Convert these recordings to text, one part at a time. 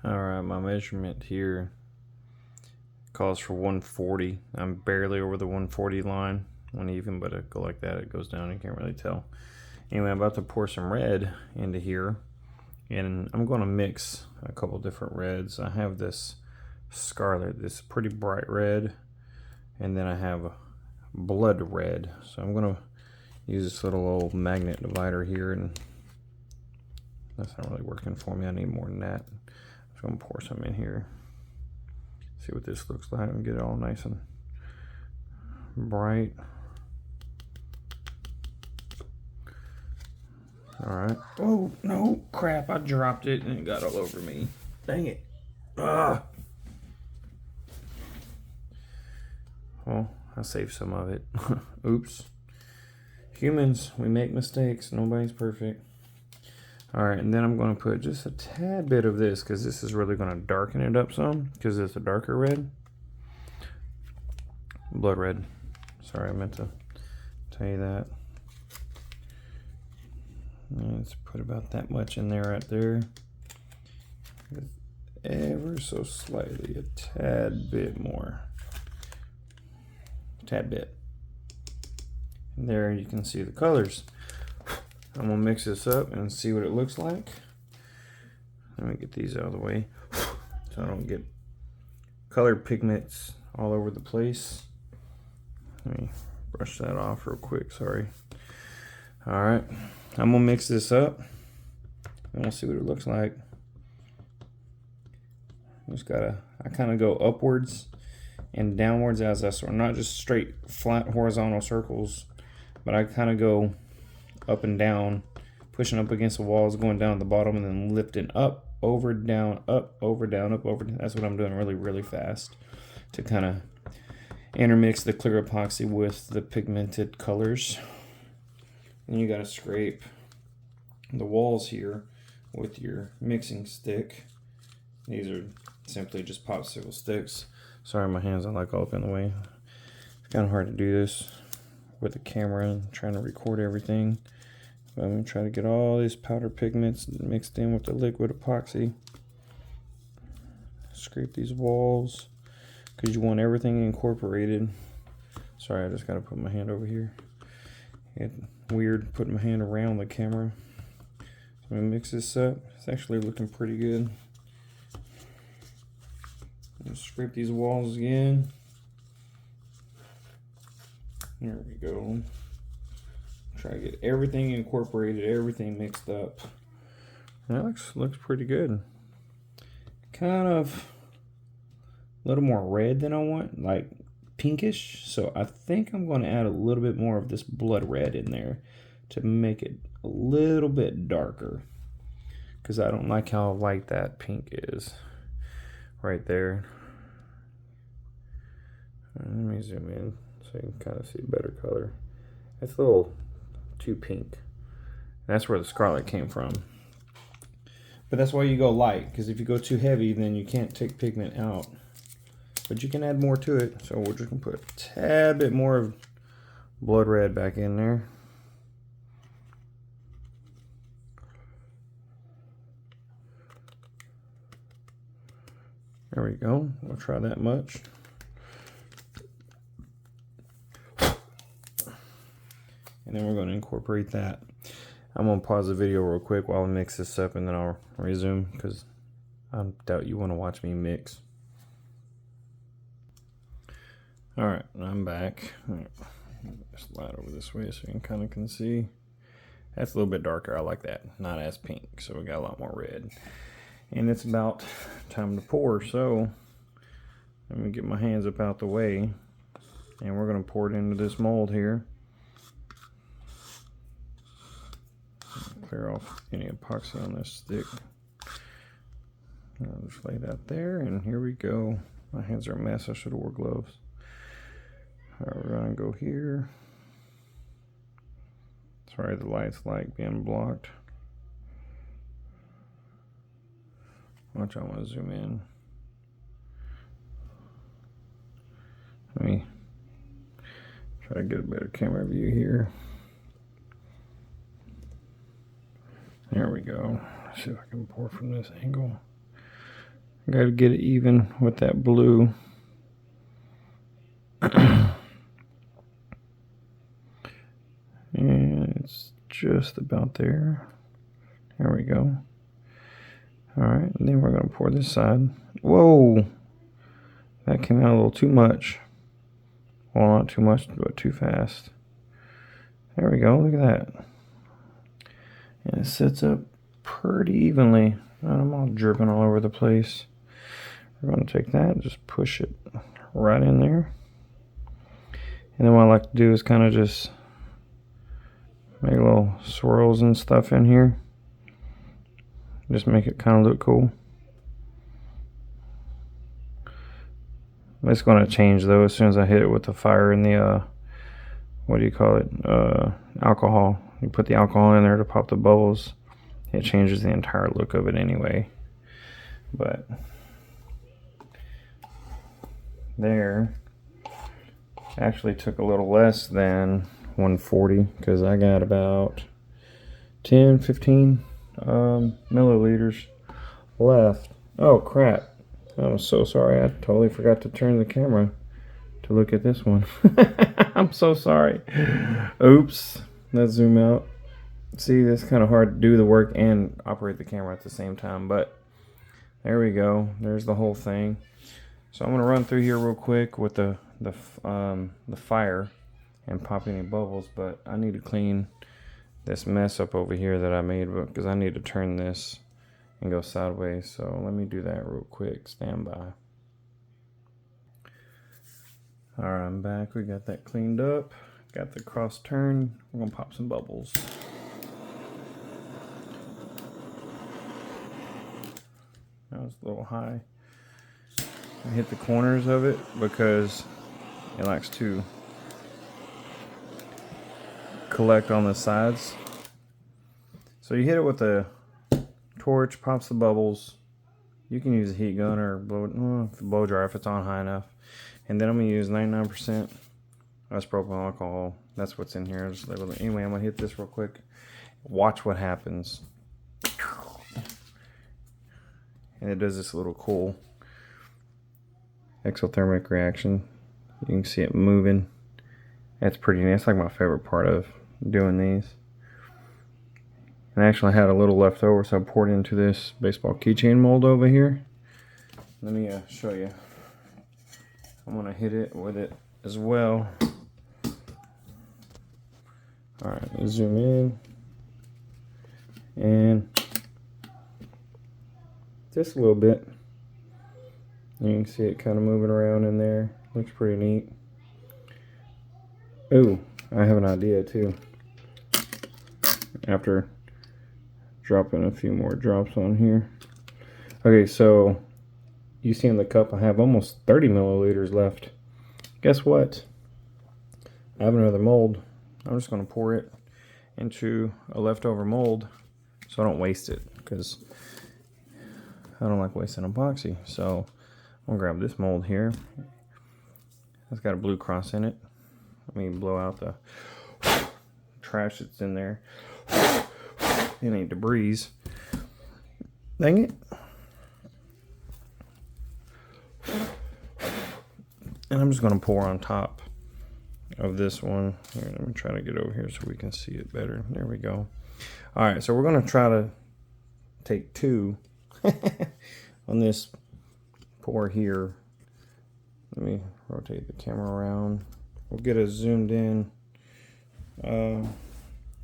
Alright, my measurement here calls for 140. I'm barely over the 140 line, uneven, but it go like that, it goes down, you can't really tell. Anyway, I'm about to pour some red into here, and I'm going to mix a couple different reds. I have this scarlet, this pretty bright red, and then I have blood red. So I'm going to use this little old magnet divider here, and that's not really working for me. I need more than that. I'm just going to pour some in here. See what this looks like and get it all nice and bright. Alright. Oh, no, crap. I dropped it and it got all over me. Dang it. Ah. Well, I saved some of it. Oops. Humans, we make mistakes. Nobody's perfect. Alright, and then I'm going to put just a tad bit of this, because this is really going to darken it up some, because it's a darker red. Blood red. Sorry, I meant to tell you that. Let's put about that much in there right there. Ever so slightly, a tad bit more. Tad bit. And there you can see the colors. I'm gonna mix this up and see what it looks like. Let me get these out of the way so I don't get colored pigments all over the place. Let me brush that off real quick, sorry. Alright, I'm gonna mix this up and we'll see what it looks like. I kind of go upwards and downwards as I sort, not just straight flat horizontal circles, but I kind of go up and down, pushing up against the walls, going down at the bottom, and then lifting up, over, down, up, over, down, up, over. That's what I'm doing really, really fast to kind of intermix the clear epoxy with the pigmented colors. And you got to scrape the walls here with your mixing stick. These are simply just popsicle sticks. Sorry, my hands are like all up in the way. It's kind of hard to do this with the camera and trying to record everything. But I'm going to try to get all these powder pigments mixed in with the liquid epoxy. Scrape these walls because you want everything incorporated. Sorry, I just got to put my hand over here. It's weird putting my hand around the camera. So I'm going to mix this up. It's actually looking pretty good. Scrape these walls again. There we go. Try to get everything incorporated, everything mixed up. That looks pretty good. Kind of a little more red than I want, like pinkish. So I think I'm going to add a little bit more of this blood red in there to make it a little bit darker, because I don't like how light that pink is right there. Let me zoom in so you can kind of see a better color. It's a little too pink. That's where the scarlet came from. But that's why you go light, because if you go too heavy, then you can't take pigment out. But you can add more to it. So we're just going to put a tad bit more of blood red back in there. There we go. We'll try that much. And then we're going to incorporate that. I'm going to pause the video real quick while I mix this up, and then I'll resume, because I doubt you want to watch me mix. Alright, I'm back. Slide over this way so you kind of can see. That's a little bit darker. I like that. Not as pink, so we got a lot more red. And it's about time to pour, so let me get my hands up out the way, and we're going to pour it into this mold here. Clear off any epoxy on this stick. I'll just lay that there, and here we go. My hands are a mess. I should have wore gloves. Alright, we're going to go here. Sorry, the light's like being blocked. Watch, I want to zoom in. Let me try to get a better camera view here. There we go. Let's see if I can pour from this angle. I gotta get it even with that blue. And it's just about there. There we go. Alright, and then we're going to pour this side. Whoa! That came out a little too much. Well, not too much, but too fast. There we go, look at that. And it sits up pretty evenly. I'm all dripping all over the place. We're going to take that and just push it right in there. And then what I like to do is kind of just make little swirls and stuff in here. Just make it kind of look cool. It's going to change though as soon as I hit it with the fire and the what do you call it, alcohol. You put the alcohol in there to pop the bubbles. It changes the entire look of it anyway. But there actually took a little less than 140 because I got about 10-15 milliliters left. Oh crap, I'm so sorry, I totally forgot to turn the camera to look at this one. I'm so sorry. Oops. Let's zoom out. See, it's kind of hard to do the work and operate the camera at the same time, but there we go. There's the whole thing. So I'm going to run through here real quick with the fire and pop any bubbles, but I need to clean this mess up over here that I made because I need to turn this and go sideways. So let me do that real quick. Stand by. All right, I'm back. We got that cleaned up. Got the cross turned. We're gonna pop some bubbles. That was a little high. I hit the corners of it because it likes to collect on the sides. So you hit it with a torch, pops the bubbles. You can use a heat gun or blow dryer if it's on high enough. And then I'm gonna use 99% isopropyl alcohol. That's what's in here. Anyway, I'm gonna hit this real quick. Watch what happens. And it does this little cool exothermic reaction. You can see it moving. That's pretty neat. It's like my favorite part of doing these. And I actually had a little left over, so I poured it into this baseball keychain mold over here. Let me show you. I'm gonna hit it with it as well. All right, let's zoom in. And just a little bit. You can see it kind of moving around in there. Looks pretty neat. Ooh, I have an idea too. After dropping a few more drops on here. Okay, so you see in the cup I have almost 30 milliliters left. Guess what? I have another mold. I'm just going to pour it into a leftover mold so I don't waste it, because I don't like wasting epoxy. So I'm going to grab this mold here. It's got a blue cross in it. Let me blow out the trash that's in there. Any debris. Dang it. And I'm just going to pour on top of this one. Here, let me try to get over here so we can see it better. There we go. All right, so we're going to try to take two on this pour here. Let me rotate the camera around. We'll get a zoomed in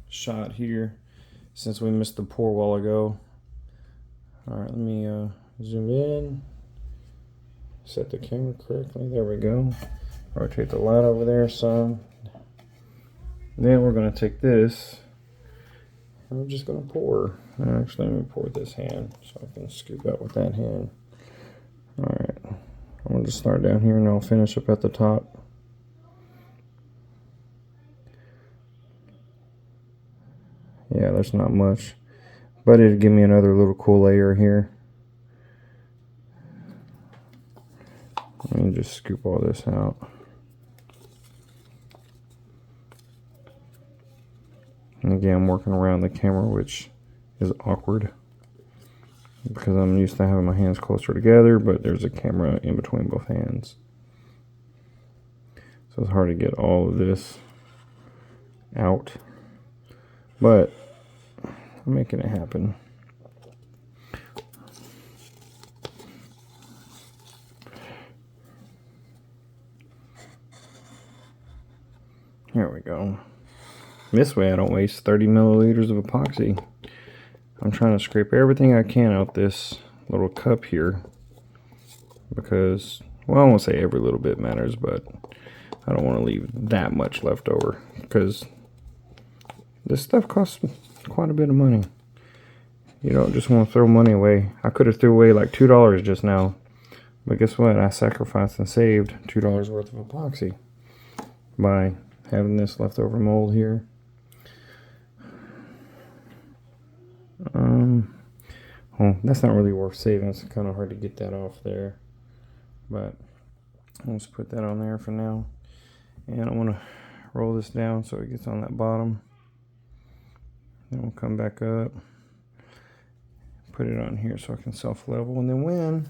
shot here since we missed the pour a while ago. All right, let me zoom in. Set the camera correctly. There we go. Rotate the light over there some. Then we're going to take this and we're just going to pour. Actually, let me pour with this hand so I can scoop out with that hand. Alright. I'm going to just start down here and I'll finish up at the top. Yeah, there's not much. But it'll give me another little cool layer here. Let me just scoop all this out. And again, I'm working around the camera, which is awkward. because I'm used to having my hands closer together, but there's a camera in between both hands. So it's hard to get all of this out, but I'm making it happen. There we go. This way I don't waste 30 milliliters of epoxy. I'm trying to scrape everything I can out this little cup here because, well, I won't say every little bit matters, but I don't want to leave that much left over because this stuff costs quite a bit of money. You don't just want to throw money away. I could have threw away like $2 just now, but guess what? I sacrificed and saved $2 worth of epoxy by having this leftover mold here. Well, that's not really worth saving. It's kind of hard to get that off there, but I'll just put that on there for now. And I want to roll this down so it gets on that bottom. Then we'll come back up, put it on here so I can self-level, and then we're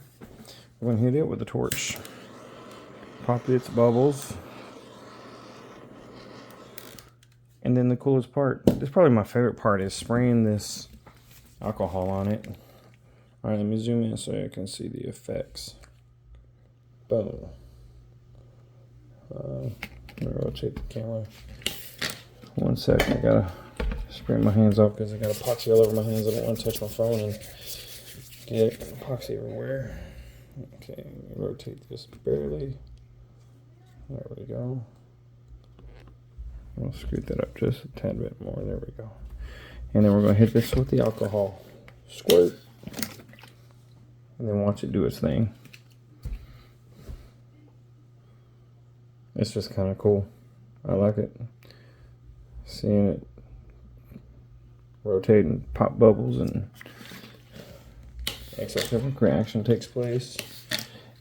going to hit it with a torch. Pop its bubbles. And then the coolest part, this is probably my favorite part, is spraying this alcohol on it. All right, let me zoom in so I can see the effects. Boom. Let me rotate the camera. 1 second, I gotta spray my hands off because I got epoxy all over my hands. I don't want to touch my phone and get epoxy everywhere. Okay, rotate this barely. There we go. I'll scoot that up just a tad bit more. There we go. And then we're going to hit this with the alcohol. Squirt. And then watch it do its thing. It's just kind of cool. I like it. Seeing it rotate and pop bubbles and exothermic reaction takes place.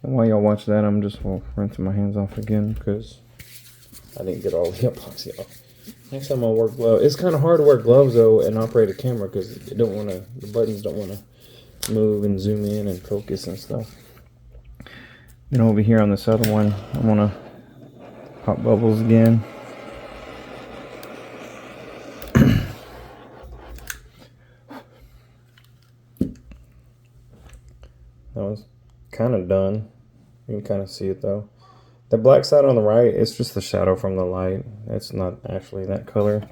And while y'all watch that, I'm just rinsing my hands off again because I didn't get all the epoxy off. Next time I'll wear gloves. It's kind of hard to wear gloves though and operate a camera because the buttons don't want to move and zoom in and focus and stuff. Then over here on this other one, I want to pop bubbles again. That was kind of done. You can kind of see it though. The black side on the right, it's just the shadow from the light. It's not actually that color.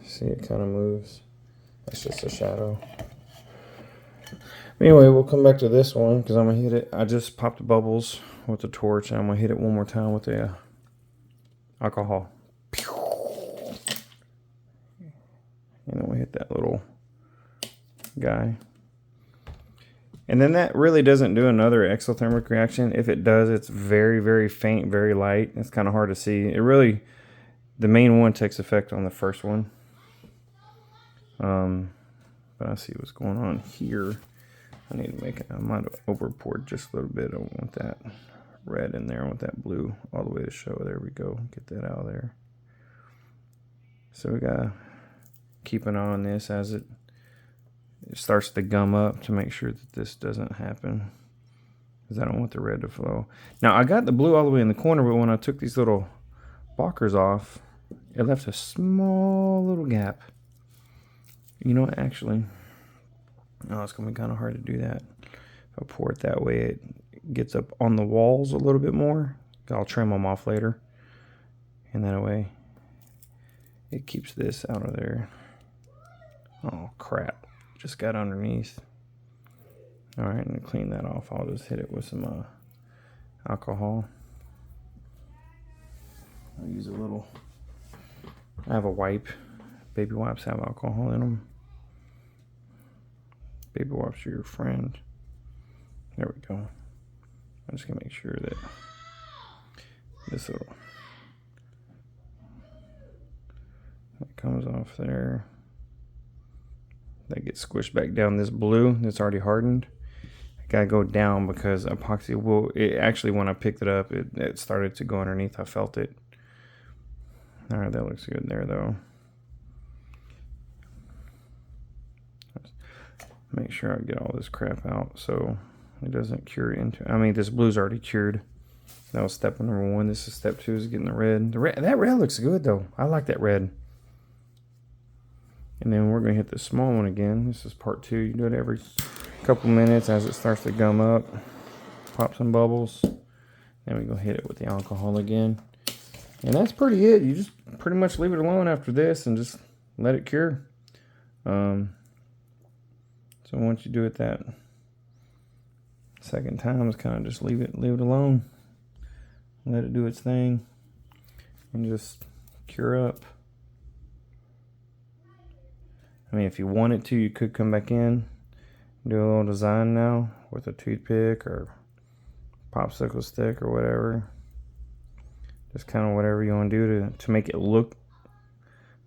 See, it kind of moves. That's just a shadow. Anyway, we'll come back to this one because I'm going to hit it. I just popped the bubbles with the torch, and I'm going to hit it one more time with the alcohol. And then we hit that little guy. And then that really doesn't do another exothermic reaction. If it does, it's very, very faint, very light. It's kind of hard to see. It really, the main one takes effect on the first one. But I see what's going on here. I need to make it, I might have over poured just a little bit. I want that red in there. I want that blue all the way to show. There we go. Get that out of there. So we gotta keep an eye on this as it starts to gum up to make sure that this doesn't happen, because I don't want the red to flow. Now I got the blue all the way in the corner, but when I took these little balkers off, it left a small little gap. You know what, actually, oh, it's gonna be kind of hard to do that. If I pour it that way, it gets up on the walls a little bit more. I'll trim them off later, and that way it keeps this out of there. Oh crap, just got underneath. All right, and to clean that off, I'll just hit it with some alcohol. I'll use a little, I have a wipe. Baby wipes have alcohol in them. Baby wipes are your friend. There we go. I'm just gonna make sure that this little, that comes off there. That gets squished back down. This blue that's already hardened, I gotta go down because epoxy will, it actually, when I picked it up, it started to go underneath. I felt it. All right, that looks good there though. Make sure I get all this crap out so it doesn't cure into. I mean, this blue's already cured. That was step number 1. This is step 2, is getting the red. That red looks good though. I like that red. And then we're gonna hit the small one again. This is part 2. You do it every couple minutes as it starts to gum up, pop some bubbles. Then we go hit it with the alcohol again. And that's pretty it. You just pretty much leave it alone after this and just let it cure. So once you do it that second time, it's kind of just leave it alone. Let it do its thing and just cure up. I mean, if you wanted to, you could come back in, do a little design now with a toothpick or popsicle stick or whatever. Just kind of whatever you want to do to make it look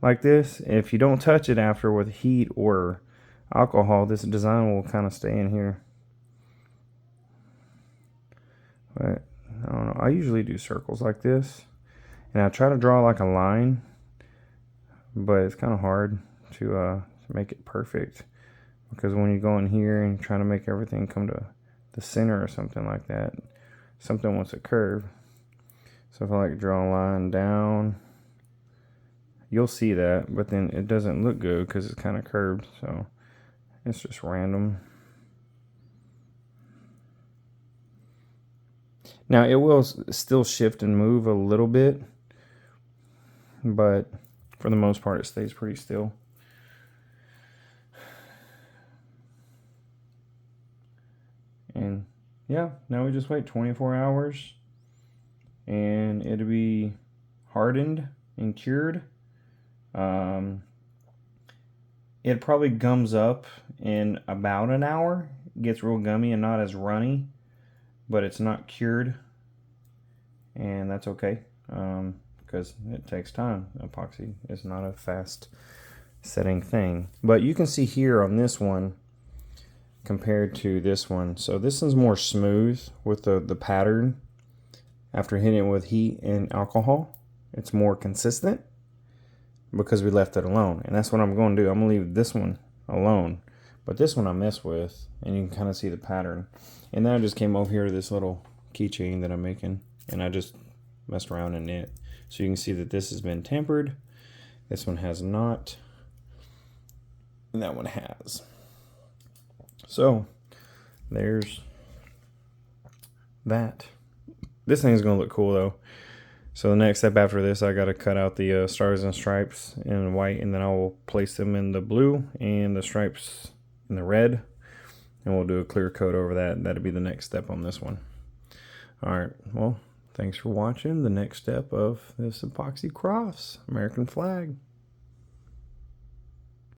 like this. If you don't touch it after with heat or alcohol, this design will kind of stay in here. But I don't know. I usually do circles like this, and I try to draw like a line, but it's kind of hard to make it perfect, because when you go in here and try to make everything come to the center or something like that, something wants a curve. So if I like draw a line down, you'll see that, but then it doesn't look good because it's kind of curved. So it's just random. Now it will still shift and move a little bit, but for the most part it stays pretty still. And yeah, now we just wait 24 hours and it'll be hardened and cured. It probably gums up in about an hour. It gets real gummy and not as runny, but it's not cured, and that's okay, because it takes time. Epoxy is not a fast setting thing. But you can see here on this one compared to this one, so this one's more smooth with the pattern. After hitting it with heat and alcohol, it's more consistent because we left it alone. And that's what I'm going to do. I'm going to leave this one alone, but this one I mess with, and you can kind of see the pattern. And then I just came over here to this little keychain that I'm making, and I just messed around in it. So you can see that this has been tempered. This one has not, and that one has. So there's that. This thing's gonna look cool though. So the next step after this, I gotta cut out the stars and stripes in white, and then I will place them in the blue and the stripes in the red, and we'll do a clear coat over that. That'll be the next step on this one. All right, well, thanks for watching the next step of this epoxy cross, American flag.